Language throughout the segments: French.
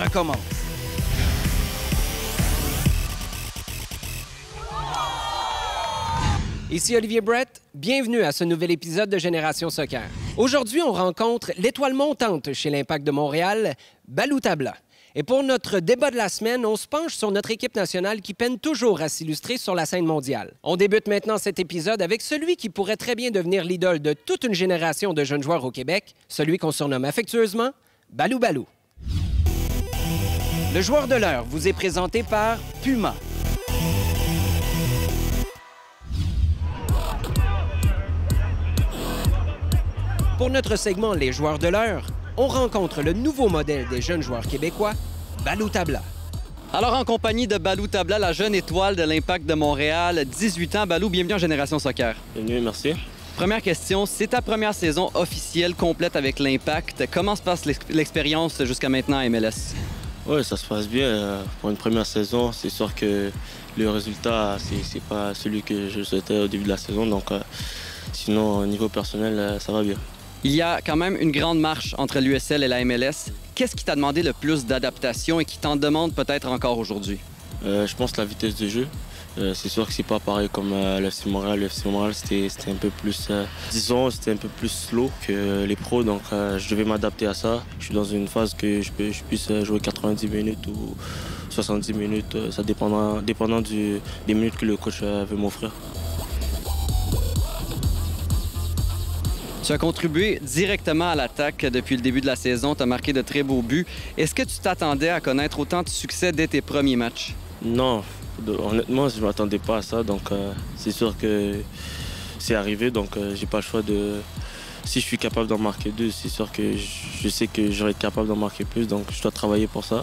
recommence. Ici Olivier Brett, bienvenue à ce nouvel épisode de Génération Soccer. Aujourd'hui, on rencontre l'étoile montante chez l'Impact de Montréal, Balou Tabla. Et pour notre débat de la semaine, on se penche sur notre équipe nationale qui peine toujours à s'illustrer sur la scène mondiale. On débute maintenant cet épisode avec celui qui pourrait très bien devenir l'idole de toute une génération de jeunes joueurs au Québec, celui qu'on surnomme affectueusement Balou Balou. Le joueur de l'heure vous est présenté par Puma. Pour notre segment Les joueurs de l'heure, on rencontre le nouveau modèle des jeunes joueurs québécois, Balou Tabla. Alors, en compagnie de Balou Tabla, la jeune étoile de l'Impact de Montréal, 18 ans. Balou, bienvenue en Génération Soccer. Bienvenue, merci. Première question, c'est ta première saison officielle complète avec l'Impact. Comment se passe l'expérience jusqu'à maintenant à MLS? Oui, ça se passe bien. Pour une première saison, c'est sûr que le résultat, c'est pas celui que je souhaitais au début de la saison. Donc, sinon, au niveau personnel, ça va bien. Il y a quand même une grande marche entre l'USL et la MLS. Qu'est-ce qui t'a demandé le plus d'adaptation et qui t'en demande peut-être encore aujourd'hui? Je pense la vitesse de jeu. C'est sûr que c'est pas pareil comme l'FC Montréal. L'FC Montréal, c'était un peu plus, disons, c'était un peu plus slow que les pros. Donc, je devais m'adapter à ça. Je suis dans une phase que je puisse jouer 90 minutes ou 70 minutes. Ça dépendant des minutes que le coach veut m'offrir. Tu as contribué directement à l'attaque depuis le début de la saison. Tu as marqué de très beaux buts. Est-ce que tu t'attendais à connaître autant de succès dès tes premiers matchs? Non, honnêtement, je ne m'attendais pas à ça. Donc, c'est sûr que c'est arrivé. Donc, j'ai pas le choix de... Si je suis capable d'en marquer 2, c'est sûr que je sais que j'aurais été capable d'en marquer plus. Donc, je dois travailler pour ça.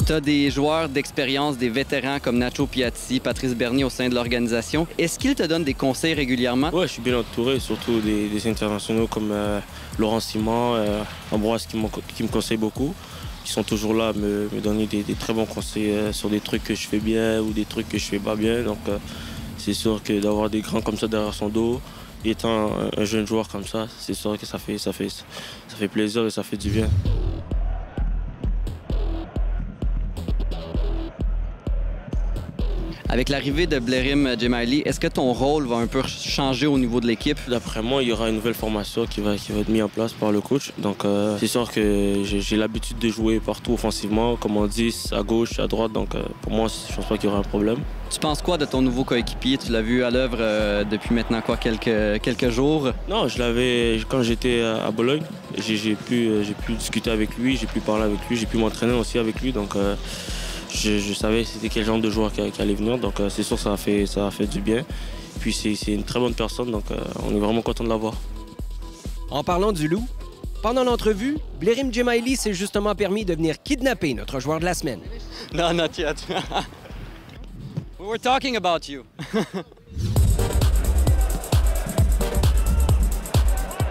Tu as des joueurs d'expérience, des vétérans comme Nacho Piatti, Patrice Bernier au sein de l'organisation. Est-ce qu'ils te donnent des conseils régulièrement? Oui, je suis bien entouré, surtout des internationaux comme Laurent Simon, Ambroise qui me conseillent beaucoup. Ils sont toujours là à me donner des très bons conseils sur des trucs que je fais bien ou des trucs que je fais pas bien. Donc, c'est sûr que d'avoir des grands comme ça derrière son dos, étant un jeune joueur comme ça, c'est sûr que ça fait plaisir et ça fait du bien. Avec l'arrivée de Blerim Djemaili, est-ce que ton rôle va un peu changer au niveau de l'équipe? D'après moi, il y aura une nouvelle formation qui va être mise en place par le coach. Donc, c'est sûr que j'ai l'habitude de jouer partout offensivement, comme on dit, à gauche, à droite. Donc, pour moi, je pense pas qu'il y aura un problème. Tu penses quoi de ton nouveau coéquipier? Tu l'as vu à l'œuvre depuis maintenant quelques jours? Non, je l'avais quand j'étais à Bologne. J'ai pu discuter avec lui, j'ai pu parler avec lui, j'ai pu m'entraîner aussi avec lui. Donc, je savais c'était quel genre de joueur qui allait venir, donc c'est sûr que ça a fait du bien. Puis c'est une très bonne personne, donc on est vraiment content de l'avoir. En parlant du loup, pendant l'entrevue, Blerim Djemaili s'est justement permis de venir kidnapper notre joueur de la semaine. Non, not yet. We were talking about you.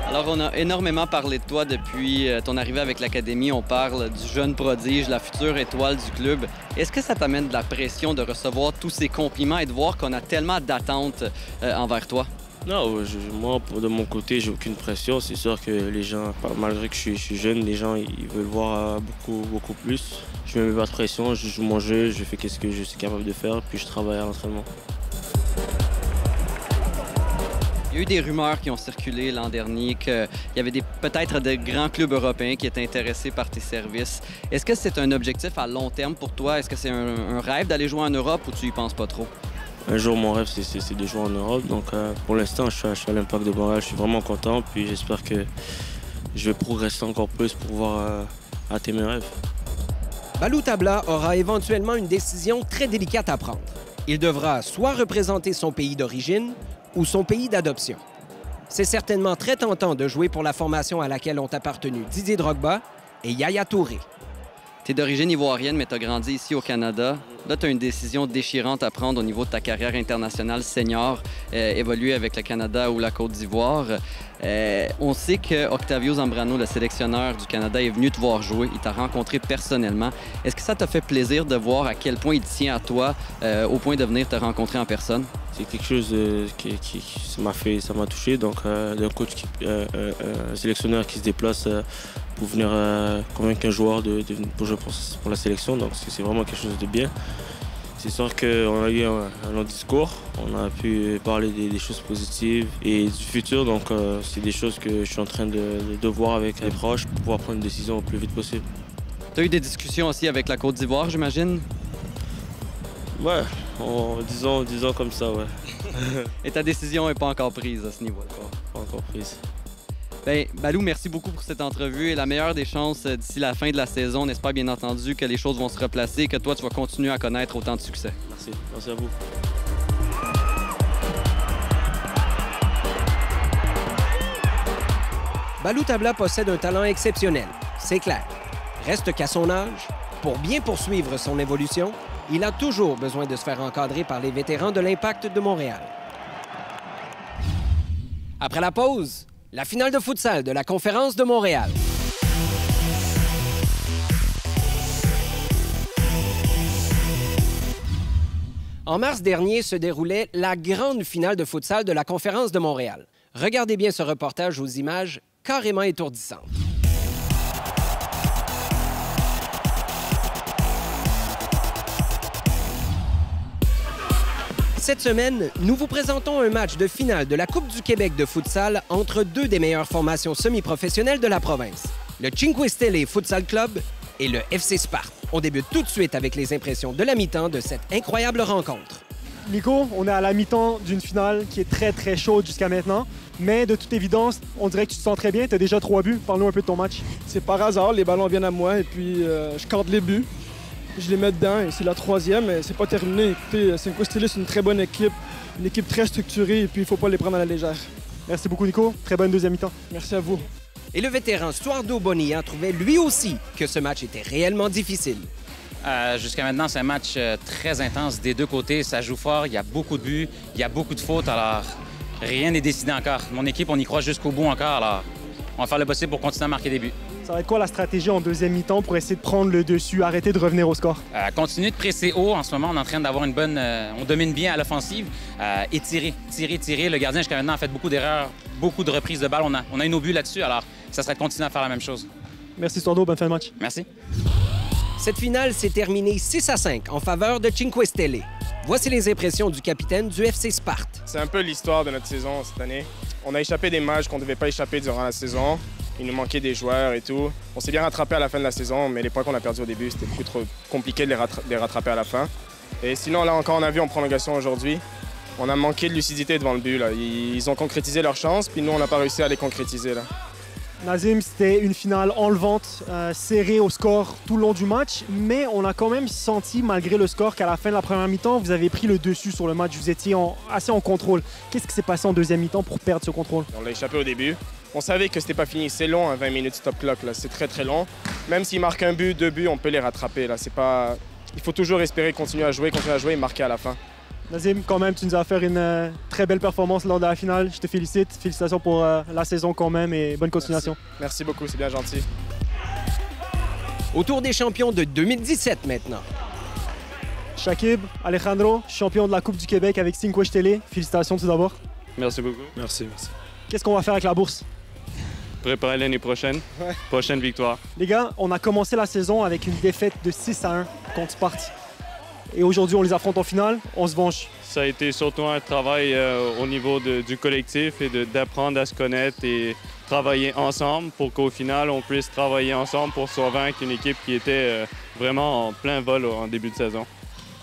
Alors, on a énormément parlé de toi depuis ton arrivée avec l'Académie. On parle du jeune prodige, la future étoile du club. Est-ce que ça t'amène de la pression de recevoir tous ces compliments et de voir qu'on a tellement d'attentes envers toi? Non, moi, de mon côté, j'ai aucune pression. C'est sûr que les gens, malgré que je suis jeune, les gens ils veulent voir beaucoup plus. Je ne me mets pas de pression, je joue mon jeu, je fais ce que je suis capable de faire, puis je travaille à l'entraînement. Il y a eu des rumeurs qui ont circulé l'an dernier qu'il y avait peut-être de grands clubs européens qui étaient intéressés par tes services. Est-ce que c'est un objectif à long terme pour toi? Est-ce que c'est un rêve d'aller jouer en Europe ou tu y penses pas trop? Un jour, mon rêve, c'est de jouer en Europe. Donc, pour l'instant, je suis à l'Impact de Montréal. Je suis vraiment content. Puis, j'espère que je vais progresser encore plus pour pouvoir atteindre mes rêves. Balou Tabla aura éventuellement une décision très délicate à prendre. Il devra soit représenter son pays d'origine ou son pays d'adoption. C'est certainement très tentant de jouer pour la formation à laquelle ont appartenu Didier Drogba et Yaya Touré. Tu es d'origine ivoirienne, mais tu as grandi ici au Canada. Là, tu as une décision déchirante à prendre au niveau de ta carrière internationale senior, évoluer avec le Canada ou la Côte d'Ivoire. On sait que Octavio Zambrano, le sélectionneur du Canada, est venu te voir jouer. Il t'a rencontré personnellement. Est-ce que ça t'a fait plaisir de voir à quel point il tient à toi au point de venir te rencontrer en personne? C'est quelque chose qui ça m'a touché. Donc, d'un coach, un sélectionneur qui se déplace pour venir convaincre un joueur pour jouer pour la sélection. Donc, c'est vraiment quelque chose de bien. C'est sûr qu'on a eu un long discours. On a pu parler des choses positives et du futur. Donc, c'est des choses que je suis en train de voir avec les proches pour pouvoir prendre une décision au plus vite possible. Tu as eu des discussions aussi avec la Côte d'Ivoire, j'imagine? Ouais, disons comme ça, ouais. Et ta décision n'est pas encore prise à ce niveau-là? Pas encore prise. Bien, Balou, merci beaucoup pour cette entrevue et la meilleure des chances d'ici la fin de la saison. On espère bien entendu que les choses vont se replacer et que toi, tu vas continuer à connaître autant de succès. Merci à vous. Balou Tabla possède un talent exceptionnel, c'est clair. Reste qu'à son âge, pour bien poursuivre son évolution, il a toujours besoin de se faire encadrer par les vétérans de l'Impact de Montréal. Après la pause, la finale de futsal de la Conférence de Montréal. En mars dernier se déroulait la grande finale de futsal de la Conférence de Montréal. Regardez bien ce reportage aux images carrément étourdissantes. Cette semaine, nous vous présentons un match de finale de la Coupe du Québec de futsal entre deux des meilleures formations semi-professionnelles de la province, le Cinque Stelle Futsal Club et le FC Sparte. On débute tout de suite avec les impressions de la mi-temps de cette incroyable rencontre. Nico, on est à la mi-temps d'une finale qui est très chaude jusqu'à maintenant, mais de toute évidence, on dirait que tu te sens très bien, tu as déjà 3 buts. Parle-nous un peu de ton match. C'est par hasard, les ballons viennent à moi et puis je corde les buts. Je les mets dedans et c'est la 3e, mais c'est pas terminé. Écoutez, Cinque Stelle, c'est une très bonne équipe, une équipe très structurée et puis il faut pas les prendre à la légère. Merci beaucoup, Nico. Très bonne deuxième mi-temps. Merci à vous. Et le vétéran Stuardo Bonilla trouvait lui aussi que ce match était réellement difficile. Jusqu'à maintenant, c'est un match très intense des deux côtés. Ça joue fort, il y a beaucoup de buts, il y a beaucoup de fautes, alors rien n'est décidé encore. Mon équipe, on y croit jusqu'au bout encore, alors on va faire le possible pour continuer à marquer des buts. Ça va être quoi la stratégie en deuxième mi-temps pour essayer de prendre le dessus, arrêter de revenir au score? Continuer de presser haut. En ce moment, on est en train d'avoir une bonne... on domine bien à l'offensive. Et tirer. Le gardien, jusqu'à maintenant, a fait beaucoup d'erreurs, beaucoup de reprises de balles. On a eu nos buts là-dessus, alors ça serait de continuer à faire la même chose. Merci, Stuardo. Bonne fin de match. Merci. Cette finale s'est terminée 6-5 en faveur de Cinque Stelle. Voici les impressions du capitaine du FC Sparte. C'est un peu l'histoire de notre saison cette année. On a échappé des matchs qu'on ne devait pas échapper durant la saison. Il nous manquait des joueurs et tout. On s'est bien rattrapé à la fin de la saison, mais les points qu'on a perdus au début, c'était beaucoup trop compliqué de les rattraper à la fin. Et sinon, là encore, on a vu en prolongation aujourd'hui, on a manqué de lucidité devant le but. Là. Ils ont concrétisé leur chance, puis nous, on n'a pas réussi à les concrétiser. Là. Nazim, c'était une finale enlevante, serrée au score tout le long du match, mais on a quand même senti, malgré le score, qu'à la fin de la première mi-temps, vous avez pris le dessus sur le match. Vous étiez assez en contrôle. Qu'est-ce qui s'est passé en deuxième mi-temps pour perdre ce contrôle? On l'a échappé au début. On savait que c'était pas fini. C'est long, 20 minutes stop clock. C'est très long. Même s'ils marquent un but, 2 buts, on peut les rattraper. Là. Pas... Il faut toujours espérer continuer à jouer et marquer à la fin. Nazim, quand même, tu nous as fait une très belle performance lors de la finale. Je te félicite. Félicitations pour la saison quand même et bonne continuation. Merci beaucoup, c'est bien gentil. Au tour des champions de 2017 maintenant. Shakib, Alejandro, champion de la Coupe du Québec avec Cinque Stelle. Félicitations tout d'abord. Merci beaucoup. Merci. Qu'est-ce qu'on va faire avec la bourse? Préparer l'année prochaine. Prochaine victoire. Les gars, on a commencé la saison avec une défaite de 6-1 contre Sparte. Et aujourd'hui, on les affronte en finale, on se venge. Ça a été surtout un travail au niveau du collectif et d'apprendre à se connaître et travailler ensemble pour qu'au final, on puisse travailler ensemble pour se vaincre une équipe qui était vraiment en plein vol en début de saison.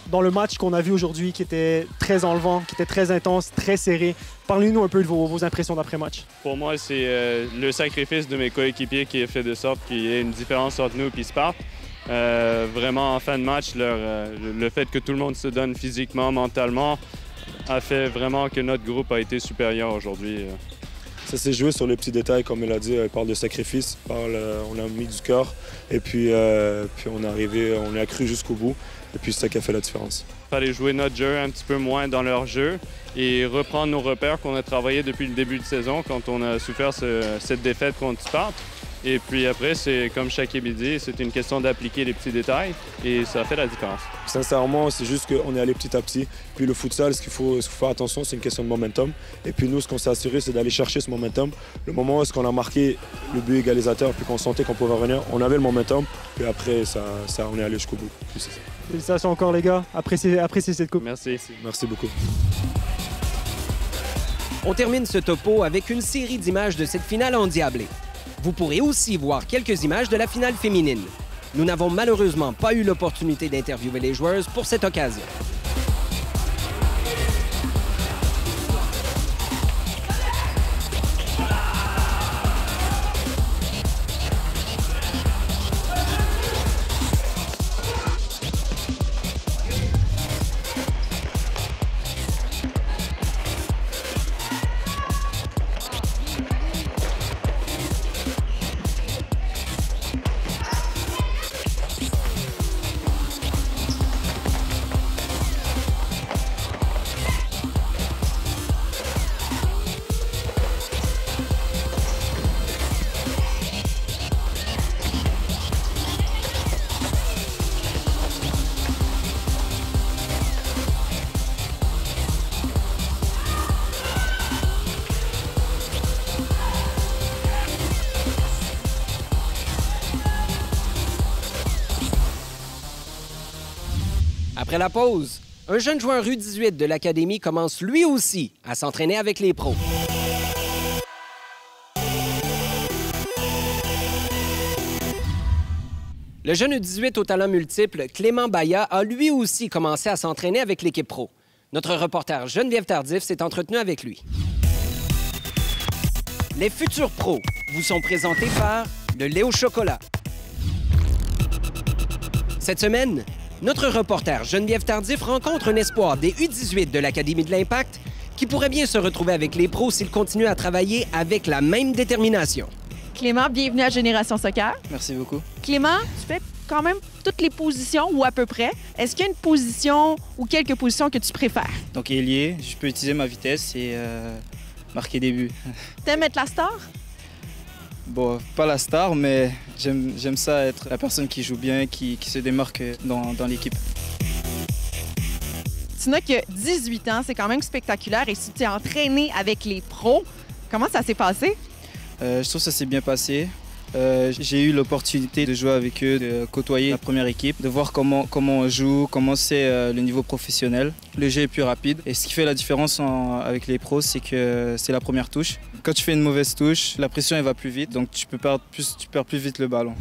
Dans le match qu'on a vu aujourd'hui, qui était très enlevant, qui était très intense, très serré, parlez-nous un peu de vos impressions d'après-match. Pour moi, c'est le sacrifice de mes coéquipiers qui a fait de sorte qu'il y ait une différence entre nous et Sparte. Vraiment, en fin de match, le fait que tout le monde se donne physiquement, mentalement, a fait vraiment que notre groupe a été supérieur aujourd'hui. Ça s'est joué sur les petits détails, comme elle a dit, elle parle de sacrifice, on a mis du cœur et puis on est arrivé, on a cru jusqu'au bout. Et puis c'est ça qui a fait la différence. Il fallait jouer notre jeu un petit peu moins dans leur jeu et reprendre nos repères qu'on a travaillé depuis le début de saison quand on a souffert cette défaite contre Sparte. Et puis après, c'est comme Shakib dit, c'est une question d'appliquer les petits détails et ça fait la différence. Sincèrement, c'est juste qu'on est allé petit à petit. Puis le futsal, ce qu'il faut faire attention, c'est une question de momentum. Et puis nous, ce qu'on s'est assuré, c'est d'aller chercher ce momentum. Le moment où on a marqué le but égalisateur, puis qu'on sentait qu'on pouvait revenir, on avait le momentum. Puis après, on est allé jusqu'au bout. Puis c'est ça. Félicitations encore les gars, appréciez cette coupe. Merci. Merci beaucoup. On termine ce topo avec une série d'images de cette finale endiablée. Vous pourrez aussi voir quelques images de la finale féminine. Nous n'avons malheureusement pas eu l'opportunité d'interviewer les joueuses pour cette occasion. Après la pause, un jeune joueur U18 de l'Académie commence lui aussi à s'entraîner avec les pros. Le jeune U18 au talent multiple, Clément Baya, a lui aussi commencé à s'entraîner avec l'équipe pro. Notre reporter Geneviève Tardif s'est entretenu avec lui. Les futurs pros vous sont présentés par le lait au chocolat. Cette semaine, notre reporter Geneviève Tardif rencontre un espoir des U18 de l'Académie de l'Impact qui pourrait bien se retrouver avec les pros s'il continue à travailler avec la même détermination. Clément, bienvenue à Génération Soccer. Merci beaucoup. Clément, tu fais quand même toutes les positions ou à peu près. Est-ce qu'il y a une position ou quelques positions que tu préfères? Donc ailier, je peux utiliser ma vitesse et marquer des buts. T'aimes être la star? Bon, pas la star, mais j'aime ça être la personne qui joue bien, qui se démarque dans l'équipe. Tu n'as que 18 ans, c'est quand même spectaculaire. Et si tu es entraîné avec les pros, comment ça s'est passé? Je trouve que ça s'est bien passé. J'ai eu l'opportunité de jouer avec eux, de côtoyer la première équipe, de voir comment on joue, comment c'est le niveau professionnel. Le jeu est plus rapide et ce qui fait la différence avec les pros, c'est que c'est la première touche. Quand tu fais une mauvaise touche, la pression elle va plus vite, donc tu perds plus vite le ballon.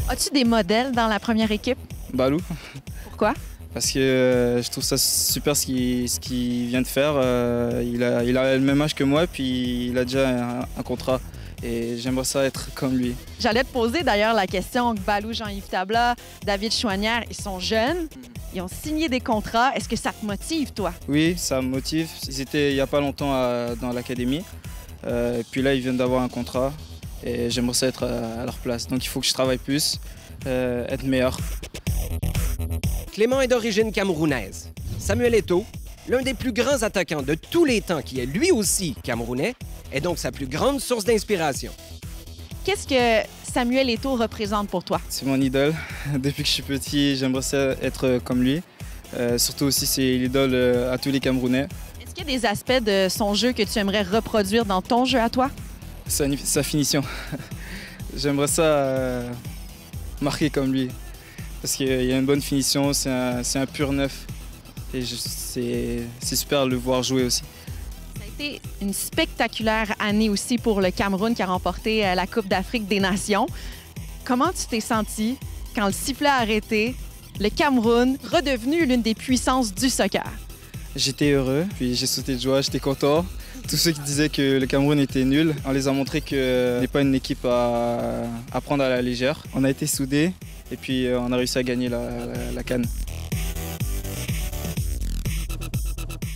As-tu des modèles dans la première équipe? Balou. Pourquoi? Parce que je trouve ça super ce qu'il vient de faire. Il a le même âge que moi, puis il a déjà un contrat. Et j'aimerais ça être comme lui. J'allais te poser d'ailleurs la question. Balou, Jean-Yves Tabla, David Chouanière, ils sont jeunes. Ils ont signé des contrats. Est-ce que ça te motive, toi? Oui, ça me motive. Ils étaient il n'y a pas longtemps dans l'académie. Et puis là, ils viennent d'avoir un contrat. Et j'aimerais ça être à leur place. Donc il faut que je travaille plus, être meilleur. Clément est d'origine camerounaise. Samuel Eto'o, l'un des plus grands attaquants de tous les temps qui est lui aussi camerounais, est donc sa plus grande source d'inspiration. Qu'est-ce que Samuel Eto'o représente pour toi? C'est mon idole. Depuis que je suis petit, j'aimerais ça être comme lui. Surtout aussi, c'est l'idole à tous les Camerounais. Est-ce qu'il y a des aspects de son jeu que tu aimerais reproduire dans ton jeu à toi? Sa finition. J'aimerais ça marquer comme lui. Parce qu'il y a une bonne finition, c'est un pur neuf. Et c'est super de le voir jouer aussi. Ça a été une spectaculaire année aussi pour le Cameroun qui a remporté la Coupe d'Afrique des Nations. Comment tu t'es senti quand le sifflet a arrêté, le Cameroun redevenu l'une des puissances du soccer? J'étais heureux, puis j'ai sauté de joie, j'étais content. Tous ceux qui disaient que le Cameroun était nul, on les a montré qu'on n'est pas une équipe à prendre à la légère. On a été soudés et puis on a réussi à gagner la CAN.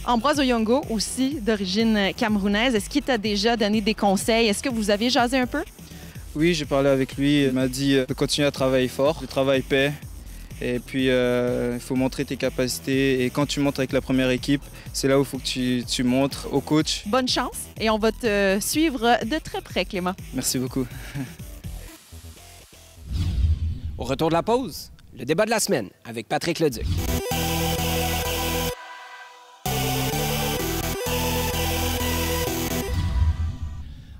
Ambroise Oyongo, aussi d'origine camerounaise, est-ce qu'il t'a déjà donné des conseils? Est-ce que vous avez jasé un peu? Oui, j'ai parlé avec lui. Il m'a dit de continuer à travailler fort. Le travail paie. Et puis, il faut montrer tes capacités. Et quand tu montres avec la première équipe, c'est là où il faut que tu montres au coach. Bonne chance et on va te suivre de très près, Clément. Merci beaucoup. Au retour de la pause, le débat de la semaine avec Patrick Leduc.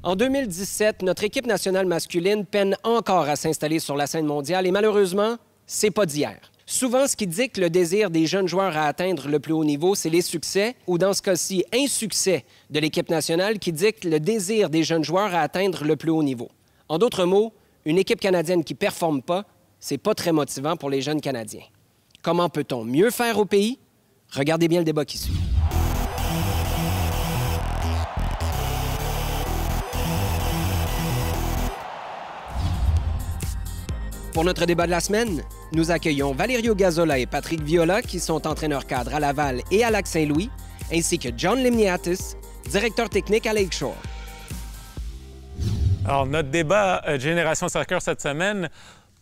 En 2017, notre équipe nationale masculine peine encore à s'installer sur la scène mondiale et malheureusement, c'est pas d'hier. Souvent, ce qui dicte le désir des jeunes joueurs à atteindre le plus haut niveau, c'est les succès, ou dans ce cas-ci, insuccès de l'équipe nationale qui dicte le désir des jeunes joueurs à atteindre le plus haut niveau. En d'autres mots, une équipe canadienne qui ne performe pas, c'est pas très motivant pour les jeunes Canadiens. Comment peut-on mieux faire au pays? Regardez bien le débat qui suit. Pour notre débat de la semaine, nous accueillons Valerio Gazzola et Patrick Viola, qui sont entraîneurs-cadres à Laval et à Lac-Saint-Louis, ainsi que John Limniatis, directeur technique à Lakeshore. Alors, notre débat Génération Soccer cette semaine,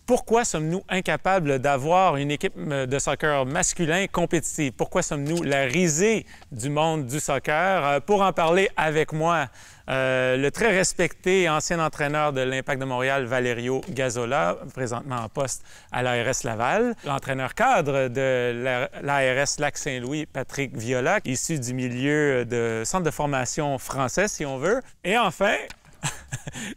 pourquoi sommes-nous incapables d'avoir une équipe de soccer masculin compétitive? Pourquoi sommes-nous la risée du monde du soccer? Pour en parler avec moi, le très respecté ancien entraîneur de l'Impact de Montréal, Valerio Gazzola, présentement en poste à l'ARS Laval. L'entraîneur-cadre de l'ARS Lac-Saint-Louis, Patrick Viola, issu du milieu de centre de formation français, si on veut. Et enfin,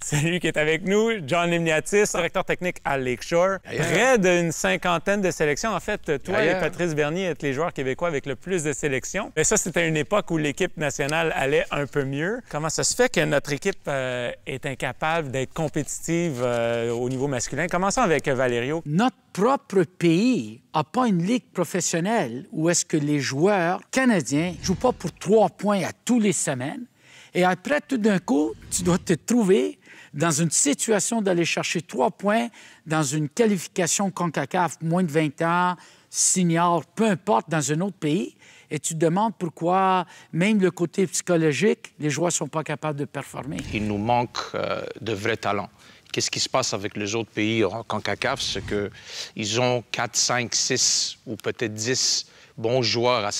c'est lui qui est avec nous, John Limniatis, directeur technique à Lakeshore. Près d'une cinquantaine de sélections. En fait, toi et Patrice Bernier êtes les joueurs québécois avec le plus de sélections. Mais ça, c'était une époque où l'équipe nationale allait un peu mieux. Comment ça se fait que notre équipe est incapable d'être compétitive au niveau masculin? Commençons avec Valerio. Notre propre pays n'a pas une ligue professionnelle où est-ce que les joueurs canadiens ne jouent pas pour 3 points à tous les semaines. Et après, tout d'un coup, tu dois te trouver dans une situation d'aller chercher 3 points dans une qualification CONCACAF moins de 20 ans, senior, peu importe, dans un autre pays. Et tu te demandes pourquoi, même le côté psychologique, les joueurs ne sont pas capables de performer. Il nous manque de vrais talents. Qu'est-ce qui se passe avec les autres pays en CONCACAF? C'est qu'ils ont 4, 5, 6 ou peut-être 10 bons joueurs à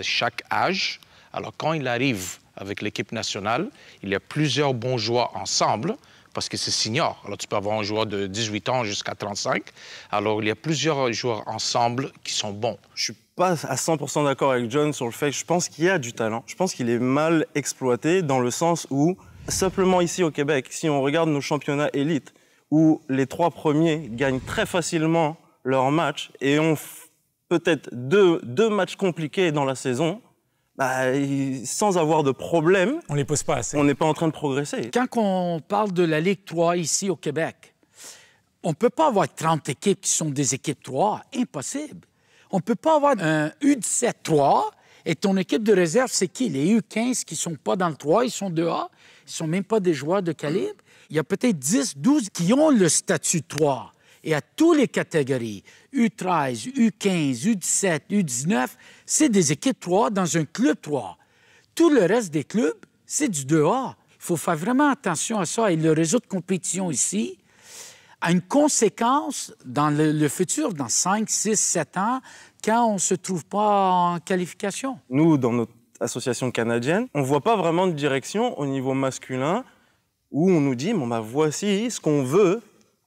chaque âge. Alors, quand il arrive avec l'équipe nationale, il y a plusieurs bons joueurs ensemble, parce que c'est senior. Alors, tu peux avoir un joueur de 18 ans jusqu'à 35. Alors, il y a plusieurs joueurs ensemble qui sont bons. Je suis pas à 100% d'accord avec John sur le fait que je pense qu'il y a du talent. Je pense qu'il est mal exploité dans le sens où, simplement ici au Québec, si on regarde nos championnats élites, où les 3 premiers gagnent très facilement leurs matchs et ont peut-être deux matchs compliqués dans la saison, sans avoir de problème, on les pousse pas assez. On n'est pas en train de progresser. Quand on parle de la Ligue 3 ici au Québec, on ne peut pas avoir 30 équipes qui sont des équipes 3. Impossible. On ne peut pas avoir un U17-3 et ton équipe de réserve, c'est qui? Les U15 qui ne sont pas dans le 3, ils sont 2A. Ils ne sont même pas des joueurs de calibre. Il y a peut-être 10, 12 qui ont le statut 3. Et à toutes les catégories, U13, U15, U17, U19, c'est des équipes 3 dans un club 3. Tout le reste des clubs, c'est du 2A. Il faut faire vraiment attention à ça. Et le réseau de compétition ici a une conséquence dans le futur, dans 5, 6, 7 ans, quand on ne se trouve pas en qualification. Nous, dans notre association canadienne, on ne voit pas vraiment de direction au niveau masculin où on nous dit, voici ce qu'on veut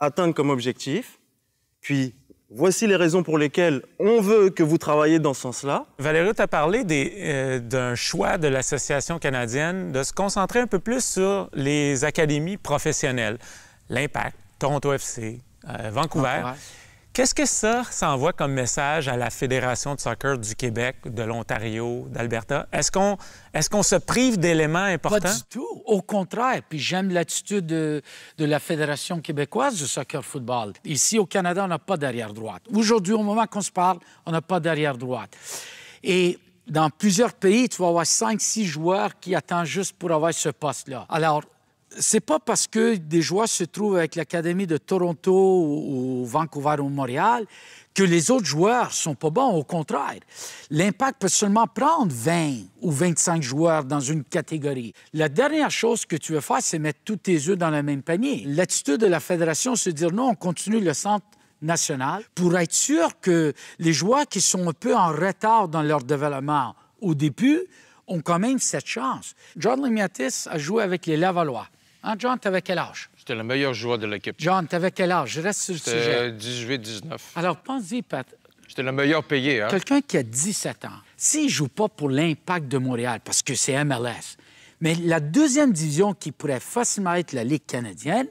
atteindre comme objectif, puis voici les raisons pour lesquelles on veut que vous travaillez dans ce sens-là. Valérie, tu as parlé d'un choix de l'Association canadienne de se concentrer un peu plus sur les académies professionnelles. L'Impact, Toronto FC, Vancouver. Qu'est-ce que ça envoie comme message à la Fédération de soccer du Québec, de l'Ontario, d'Alberta? Est-ce qu'on se prive d'éléments importants? Pas du tout. Au contraire. Puis j'aime l'attitude de la Fédération québécoise de soccer-football. Ici, au Canada, on n'a pas d'arrière-droite. Aujourd'hui, au moment qu'on se parle, on n'a pas d'arrière-droite. Et dans plusieurs pays, tu vas avoir 5-6 joueurs qui attendent juste pour avoir ce poste-là. Alors, c'est pas parce que des joueurs se trouvent avec l'Académie de Toronto ou Vancouver ou Montréal que les autres joueurs sont pas bons. Au contraire, l'Impact peut seulement prendre 20 ou 25 joueurs dans une catégorie. La dernière chose que tu veux faire, c'est mettre tous tes œufs dans le même panier. L'attitude de la Fédération, c'est de dire non, on continue le centre national pour être sûr que les joueurs qui sont un peu en retard dans leur développement au début ont quand même cette chance. John Lemiatis a joué avec les Lavallois. Hein, John, t'avais quel âge? J'étais le meilleur joueur de l'équipe. John, t'avais quel âge? Je reste sur le sujet. 18-19. Alors, pense-y, Pat. J'étais le meilleur payé. Hein? Quelqu'un qui a 17 ans, s'il ne joue pas pour l'Impact de Montréal, parce que c'est MLS, mais la deuxième division qui pourrait facilement être la Ligue canadienne,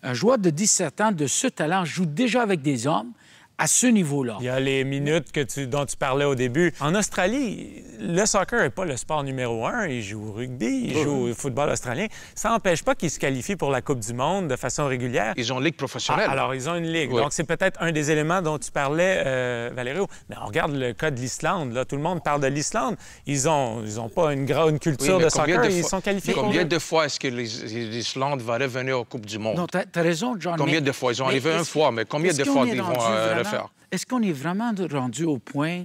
un joueur de 17 ans de ce talent joue déjà avec des hommes à ce niveau-là. Il y a les minutes dont tu parlais au début. En Australie, le soccer n'est pas le sport numéro 1. Ils jouent au rugby, ils jouent au football australien. Ça n'empêche pas qu'ils se qualifient pour la Coupe du monde de façon régulière. Ils ont une ligue professionnelle. Alors, ils ont une ligue. Oui. Donc, c'est peut-être un des éléments dont tu parlais, Valério. Mais on regarde le cas de l'Islande. Là, tout le monde parle de l'Islande. Ils ont pas une culture de soccer. Ils sont qualifiés. Combien de fois est-ce que l'Islande va revenir aux Coupes du monde? Non, t'as raison, John. Combien de fois? Ils ont arrivé une fois, mais combien de fois ils vont le faire? Est-ce qu'on est vraiment rendu au point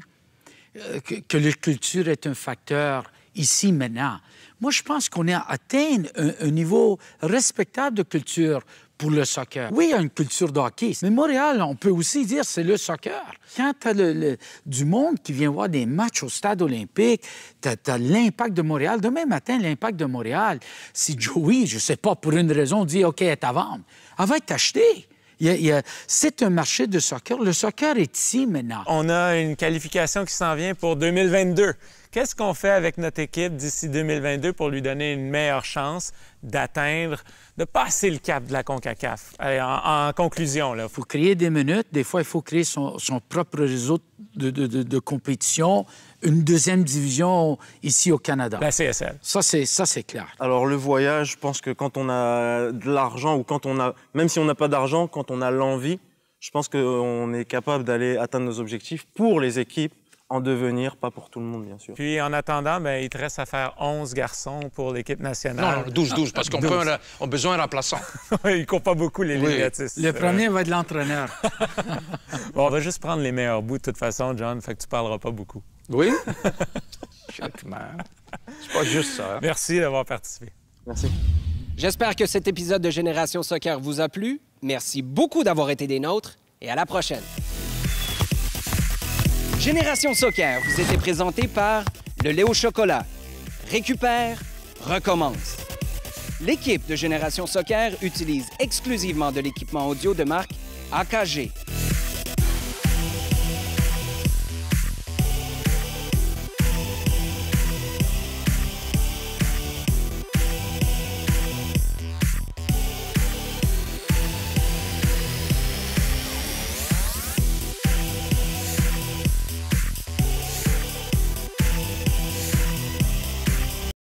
que la culture est un facteur ici, maintenant? Moi, je pense qu'on a atteint un niveau respectable de culture pour le soccer. Oui, il y a une culture de hockey, mais Montréal, on peut aussi dire c'est le soccer. Quand tu as du monde qui vient voir des matchs au stade olympique, tu as l'Impact de Montréal. Demain matin, l'Impact de Montréal, si Joey, je ne sais pas, pour une raison, dit « OK, elle est à vendre », elle va être achetée. C'est un marché de soccer. Le soccer est ici maintenant. On a une qualification qui s'en vient pour 2022. Qu'est-ce qu'on fait avec notre équipe d'ici 2022 pour lui donner une meilleure chance d'atteindre, de passer le cap de la CONCACAF? Allez, en conclusion, là. Il faut créer des minutes. Des fois, il faut créer son propre réseau de compétition. Une deuxième division ici au Canada. La CSL. Ça, c'est clair. Alors, le voyage, je pense que quand on a de l'argent ou quand on a... Même si on n'a pas d'argent, quand on a l'envie, je pense qu'on est capable d'aller atteindre nos objectifs pour les équipes en devenir, pas pour tout le monde, bien sûr. Puis, en attendant, bien, il te reste à faire 11 garçons pour l'équipe nationale. Non, 12, parce qu'on a besoin d'un remplaçant. Il ne court pas beaucoup, les Lemiatis. Le premier va être l'entraîneur. Bon, on va juste prendre les meilleurs bouts de toute façon, John, fait que tu ne parleras pas beaucoup. Oui? C'est pas juste ça. Hein? Merci d'avoir participé. Merci. J'espère que cet épisode de Génération Soccer vous a plu. Merci beaucoup d'avoir été des nôtres et à la prochaine. Génération Soccer vous était présenté par le lait au chocolat. Récupère, recommence. L'équipe de Génération Soccer utilise exclusivement de l'équipement audio de marque AKG.